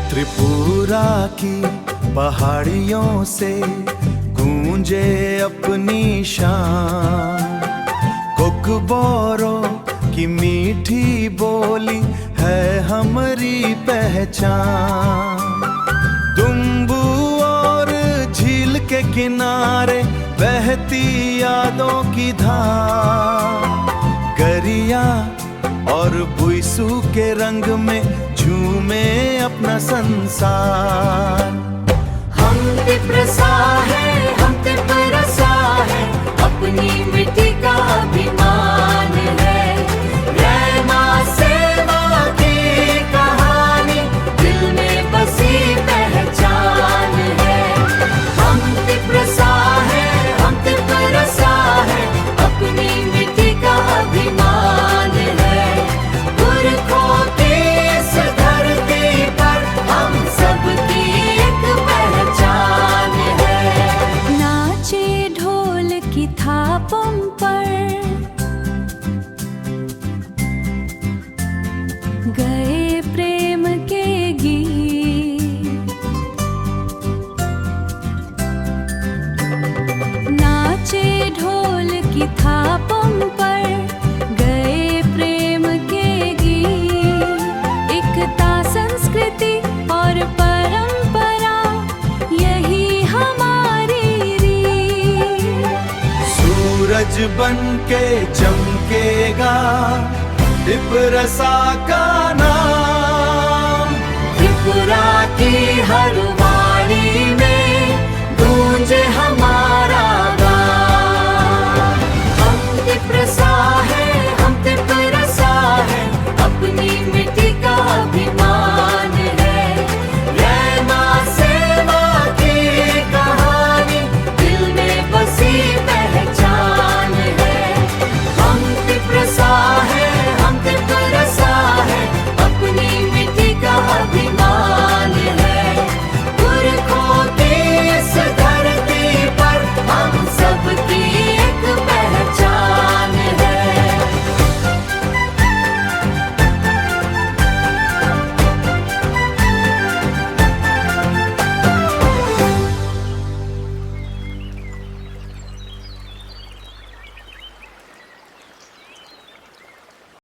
त्रिपुरा की पहाड़ियों से गूंजे अपनी शान, कोकबोरो की मीठी बोली है हमारी पहचान। तुम्बू और झील के किनारे बहती यादों की धार, गरिया और बुइसू के रंग में झूमे अपना संसार। हम तिप्रसा है, हम तिप्रसा है, अपनी मिट्टी का अभिमान है। रहमा सेवा की कहानी दिल में बसी पहचान है। हम तिप्रसा है, हम तिप्रसा है, अपनी मिट्टी का अभिमान है। पुरखों की इस धरती पर हम सबकी एक पहचान है। नाचे ढोल की थापों पर, गए प्रेम के गीत। नाचे ढोल की थापों पर, गए प्रेम के गीत। एकता संस्कृति और परंपरा यही हमारी रीत। सूरज बन के चमकेगा तिप्रसा का नाम, त्रिपुरा की